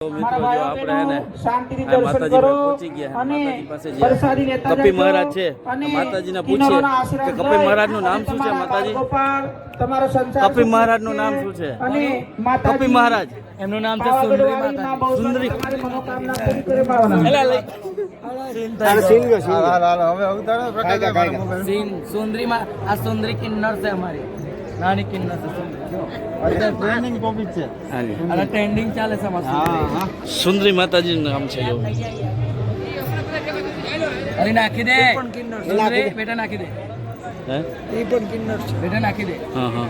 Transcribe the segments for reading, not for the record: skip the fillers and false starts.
મિત્રો જો આપણે એને માતાજી પહોંચી ગયા માતાજી પાસે કપી મહારાજ છે માતાજીને પૂછીએ કે કપી મહારાજ નું નામ શું છે માતાજી કપી મહારાજ નું નામ શું છે કપી મહારાજ એમનું નામ છે સુંદરી માતાજી સુંદરી આ સુંદરી કિન્નર છે અમારી નાની કિન્નર છે ટ્રેન્ડિંગ ટોપિક છે અને ટ્રેન્ડિંગ ચાલે છે સુંદરી માતાજી નું નામ છે અરે નાખી દે સુંદરી બેટા નાખી દે હે એ પણ કિન્નર છે બેટા નાખી દે હા હા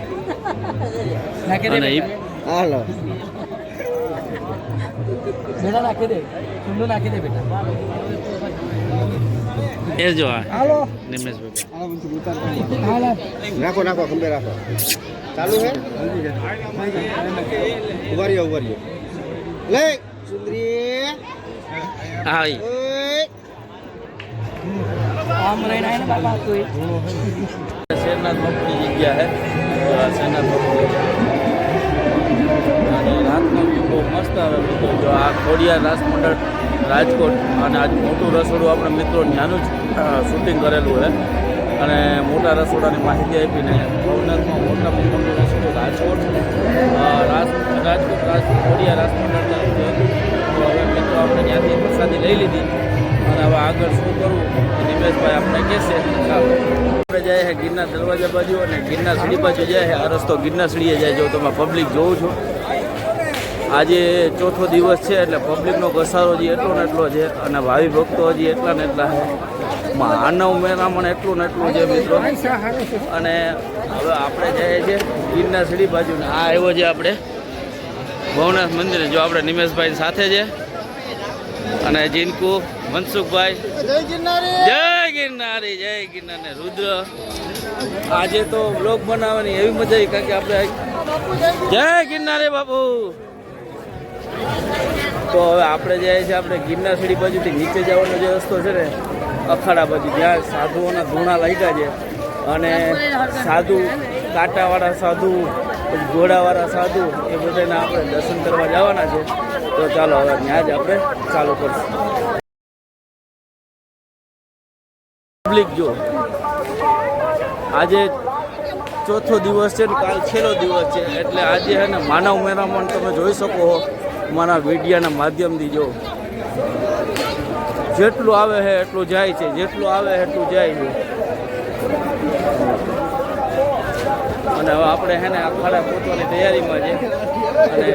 નાખી દે હાલો બેટા નાખી દે સુંદર નાખી દે બેટા એ જો હાલો નિમેશભાઈ હાલો નાખો નાખો ખંભે રાખો ચાલુ હે ઉભારીઓ લે સુંદરી આઈ આમ રહીને આને બાબા કોઈ શેરનાથ બાપુની જગ્યા હે શેરનાથ બાપુ અને રાતનો વ્યૂ બહુ મસ્ત આવે મિત્રો જો આ ખોડિયાર રાસ મંડળ રાજકોટ અને આજ મોટું રસોડું આપણા મિત્રો ત્યાંનું જ શૂટિંગ કરેલું છે અને મોટા રસોડાની માહિતી આપીને ભવનાથમાં મોટામાં મોટું રસોડું રાજકોટ ખોડિયાર રાસ મંડળ તરફથી હતું તો હવે મિત્રો આપણે ત્યાંથી પ્રસાદી લઈ લીધી અને હવે આગળ શું કરવું નિમેશભાઈ આપણે કહેશે ચાલો આપણે જાય છે ગિરનાર દરવાજા બાજુ અને ગિરનાર સીડી બાજુ જાય છે આ રસ્તો ગિરનાર સીડીએ જાય જો તમે પબ્લિક જોઉં છો આજે ચોથો દિવસ છે એટલે પબ્લિકનો ઘસારો હજી એટલો ને એટલો છે અને ભાવિ ભક્તો હજી એટલા ને એટલા છે માનવ મેરામણ એટલું ને એટલું છે મિત્રો અને હવે આપણે જઈએ છીએ ગિરનાર સીડી બાજુ આ આવ્યો છે આપણે ભવનાથ મંદિરે જો આપણે નિમેશભાઈ સાથે છે અને જીનકુ મનસુખભાઈ જય ગિરનારી ને રુદ્ર આજે તો બ્લોગ બનાવવાની એવી મજા આવી કારણ કે આપણે જય ગિરનારી બાપુ તો હવે આપણે જઈએ છીએ આપણે ગિરનાર સીડી બાજુથી નીચે જવાનો જે રસ્તો છે ને અખાડા બાજુ જ્યાં સાધુઓના ધૂણા લાગ્યા છે અને સાધુ કાંટાવાળા સાધુ ઘોડાવાળા સાધુ એ બધાને આપણે દર્શન કરવા જવાના છે તો ચાલો હવે ત્યાં જ આપણે ચાલુ કરશું પબ્લિક જો આજે ચોથો દિવસ છે ને કાલ છેલ્લો દિવસ છે એટલે આજે છે ને માનવ મેરામણ તમે જોઈ શકો મારા મીડિયાના માધ્યમથી જો જેટલું આવે છે એટલું જાય છે જેટલું આવે એટલું જાય છે અને હવે આપણે છે ને અખાડા પહોંચવાની તૈયારીમાં છે અને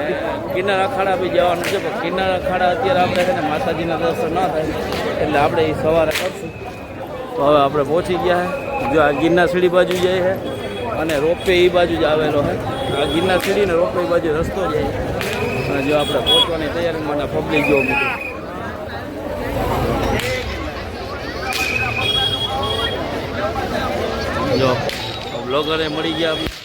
ગિરનાર અખાડા બી જવાનું છે પણ ગિરનાર અખાડા અત્યારે આપણે છે ને માતાજીના દર્શન ન થાય એટલે આપણે એ સવારે કરશું તો હવે આપણે પહોંચી ગયા છે જો આ ગિરનાર સીડી બાજુ જાય છે અને રોપવે એ બાજુ જ આવેલો છે આ ગિરનાર સીડી ને રોપવે બાજુ રસ્તો જાય અને જો આપણે પહોંચવાની તૈયારીમાં પબ્લિક જો મિત્રો જો બ્લોગરે મળી ગયા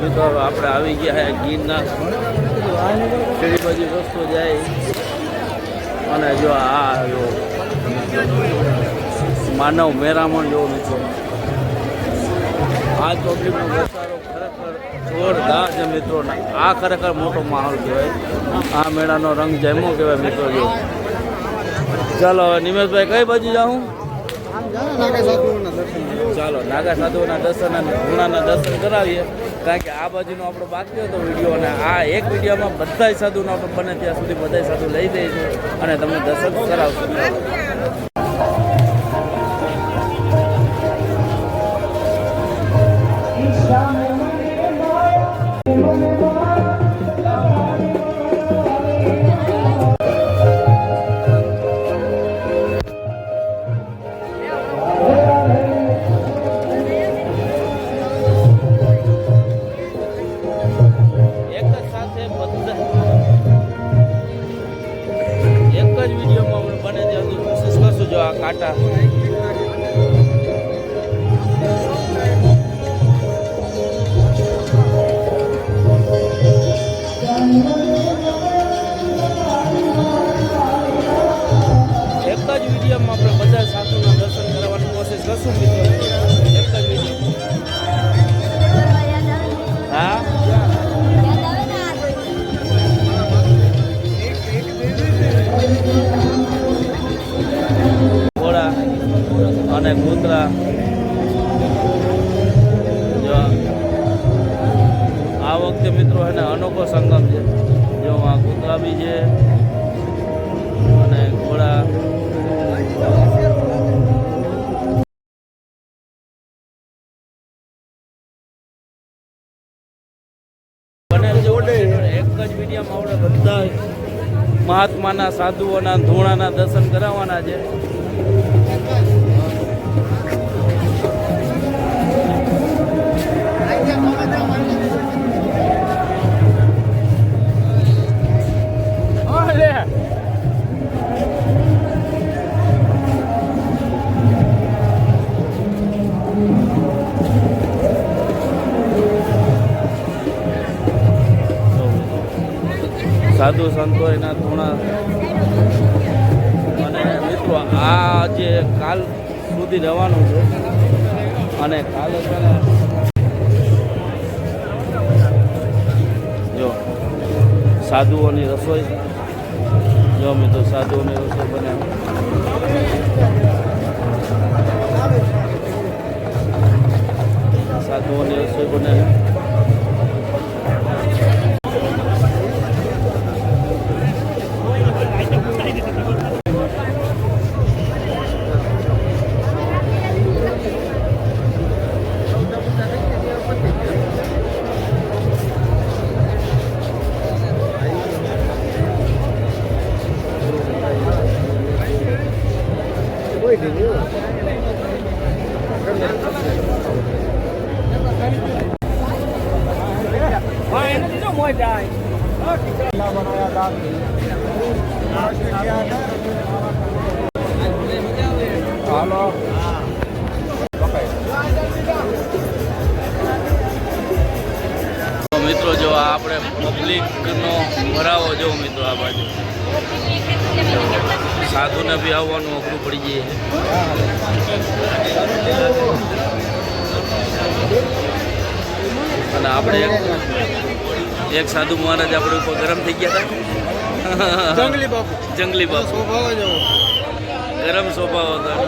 મિત્રો આપણે આવી ગયા છે ગિરનાર સીડી બાજુ રસ્તો જાય અને જો આ જો માનવ મેરામણ જોવો મિત્રો આ પબ્લિકનો ઘસારો ખરેખર જોરદાર છે મિત્રો આ ખરેખર મોટો માહોલ કહેવાય આ મેળાનો રંગ જેમો કહેવાય મિત્રો જો ચાલો નિમેશભાઈ કઈ બાજુ જાઉં ચાલો નાગા સાધુઓના દર્શન અને ધૂણાના દર્શન કરાવીએ કારણ કે આ બાજુનો આપણો બાકી હતો વિડીયો અને આ એક વિડીયોમાં બધા સાધુનો આપણે બને ત્યાં સુધી બધા સાધુ લઈ દઈશું અને તમને દર્શન કરાવશું કાંટા મીડિયામાં આપણે બધા મહાત્માના સાધુઓના ધોણાના દર્શન કરાવવાના છે. સાધુ સંતો એના ધૂણા અને મિત્રો આ જે કાલ સુધી રહેવાનું છે અને કાલે છે ને જો સાધુઓની રસોઈ જો મિત્રો સાધુઓની રસોઈ બને સાધુઓની રસોઈ બને મિત્રો જો આપણે પબ્લિકનો ભરાવો જો મિત્રો આ બાજુ સાધુને બી આવવાનું અઘરું પડી જાય અને આપણે એક સાધુ મહારાજ આપણે ઉપર ગરમ થઈ ગયા હતા. જંગલી બાપુ ગરમ સ્વભાવ હતા.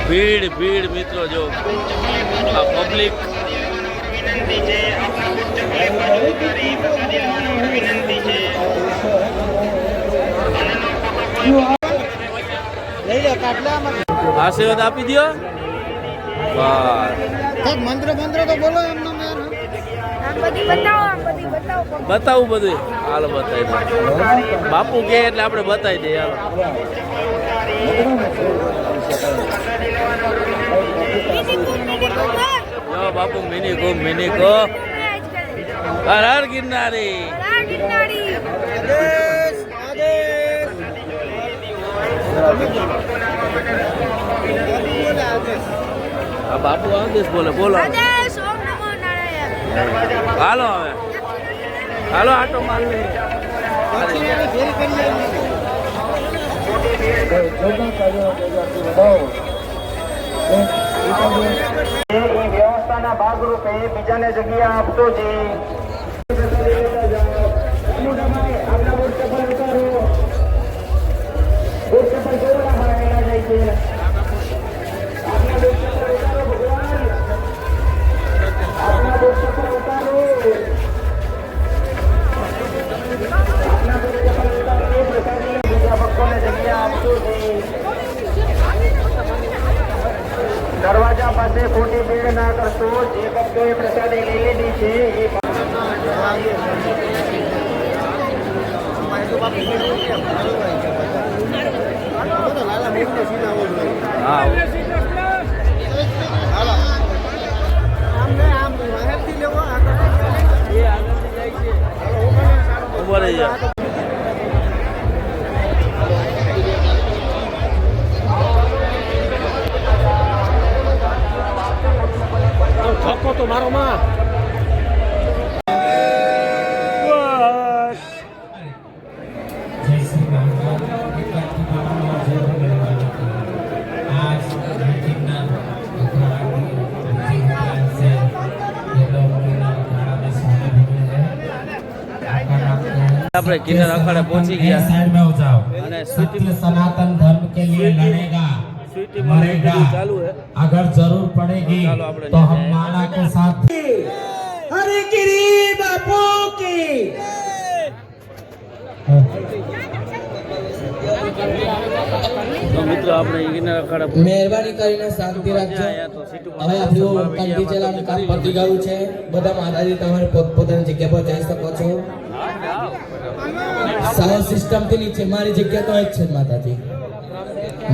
ભીડ ભીડ મિત્રો જો આ પબ્લિક આશીર્વાદ આપી દો. મંત્ર મંત્ર તો બોલો એમનો બતાવું બધું હાલો બતાવી દો. બાપુ કે એટલે આપણે બતાવી દઈએ હાલો. જો બાપુ મિની કો હર હર ગિરનારી. આ બાપુ આદેશ બોલે બોલો. હાલો હવે હાલો આટો માર લે. વ્યવસ્થાના ભાગરૂપે બીજાને જગ્યા આપતો છે. દરવાજા પાસે ખોટી ભીડ ના કરશો. જે ભક્તોએ પ્રસાદ પ્રસાદી લઈ લીધી છે એ હા ઉભો રહી જા. ધક્કો તો મારો માં આપણે કિન્નર અખાડે પહોંચી ગયા साइड में हो जाओ અને सत्य सनातन धर्म के लिए लड़ेगा સ્વીટીમાં मरेगा ચાલુ है. अगर जरूर पड़ेगी चलो अपने तो जाए। हम माला के साथ હરે ગિરી બાપુ કી તો મિત્રો આપણે કિન્નર અખાડે પહોંચી મહેરબાની કરીને શાંતિ રાખજો. અહીંયા તો સીટુમાં હવે આપણું કંઠી ચલાવવાનું કામ પતી ગયું છે. બધા માતાજી તમારે પોતપોતાની જગ્યા પર જઈ શકો છો. સાઉન્ડ સિસ્ટમ થી નીચે મારી જગ્યા તો જ છે માતાજી.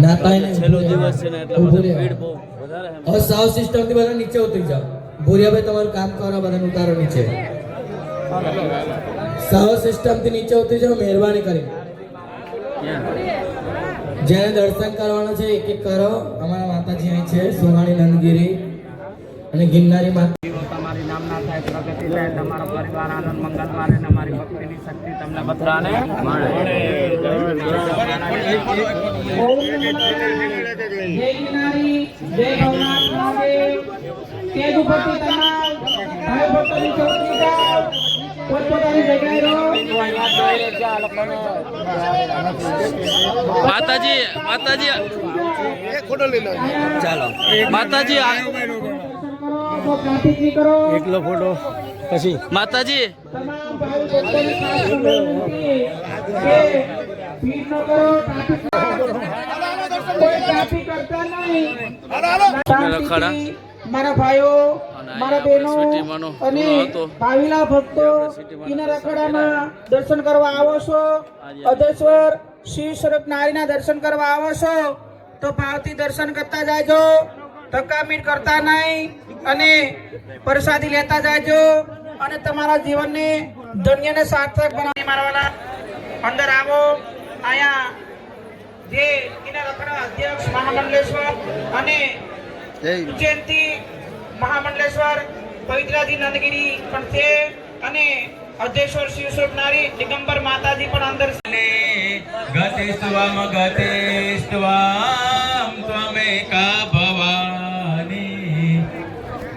ના કાંઈ નહીં. છેલ્લો દિવસ છે ને એટલે ઊભું બધું રહેવાનું. ભીડ બહુ વધારે છે. હવે સાઉન્ડ સિસ્ટમ થી બધા નીચે ઉતરી જાઓ. ભૂરિયાભાઈ તમારું કામ કરો, બધાને ઉતારો નીચે. સાઉન્ડ સિસ્ટમ થી નીચે ઉતરી જાઓ મહેરબાની કરી. ક્યાં? જેને દર્શન કરવાના છે એક એક કરો. અમારા માતાજી અહીં છે સોહાણી નંદગીરી અને ગિરનારી માતા. તમારી નામના થાય પ્રગતિ થાય તમારો પરિવાર આનંદ મંગલ મારે ને અમારી ભક્તિની શક્તિ તમને બધાને જય ગિરનારી, જય ભવનાથ મહાદેવ, તેજ ઉપરથી તમામ ભાઈ ભક્તોની ચોકડી જાઓ, પોતપોતાની જગ્યાએ રહો. માતાજી માતાજી ચાલો માતાજી તો પ્રાર્થિત કરો. એકલો ફોટો પછી માતાજી તમામ ભાઈ ભક્તોની ખાસ વિનંતી કે ભીડ ન કરો, કોઈ ટ્રાફિક કરતા નહીં. શાંતિથી મારા ભાઈઓ, મારા બહેનો સ્વીટીમાંનો અને પૂરો હતો. ભાવિલા ભક્તો કિન્નર અખાડામાં દર્શન કરવા આવો છો, અધેશ્વર શ્રી સ્વરૂપ નારીના દર્શન કરવા આવો છો તો ભાવથી દર્શન કરતા જાયજો, ધક્કામીટ કરતા નહીં અને પ્રસાદી લેતા જાયજો અને તમારા જીવનને ધન્યને સાર્થક બનાવી મારવાના. અંદર આવો. અહીંયા જે કિન્નર અખાડા અધ્યક્ષ મહામંડલેશ્વર અને ઉજ્જૈનથી મહામંડલેશ્વર પવિત્રાજી નંદગીરી પણ છે અને અધ્યેશ્વર શિવ સ્વરૂપ નારી દિગંબર માતાજી પણ અંદર ગતિસ્ત્વમ ગતિસ્ત્વમ ત્વમેકા ભવાની.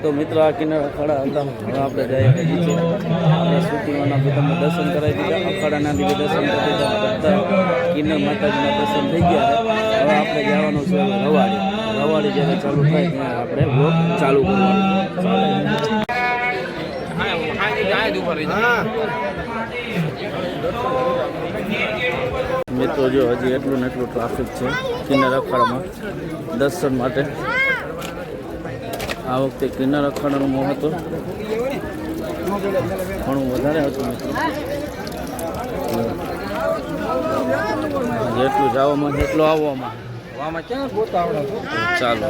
તો મિત્રો આ કિન્નર અખાડા હતા. હવે આપણે જઈએ નીચે. આપણે સ્વીટીમાંના બધાના દર્શન કરાવી દીધા. અખાડાના બી દર્શન કરી દીધા. બધા કિન્નર માતાજીના દર્શન થઈ ગયા છે. હવે આપણે જવાનું છે રવાડી. રવાડી જ્યારે ચાલુ થાય ત્યાં આપણે વ્લોગ ચાલુ કરવાનું. મિત્રો જો હજી એટલું ને એટલું ટ્રાફિક છે કિન્નર અખાડામાં દર્શન માટે. આ વખતે કિન્નર અખાડાનું મહત્વ ઘણું વધારે હતું મિત્રો. જેટલું જવામાં એટલું આવવામાં ક્યાં ચાલો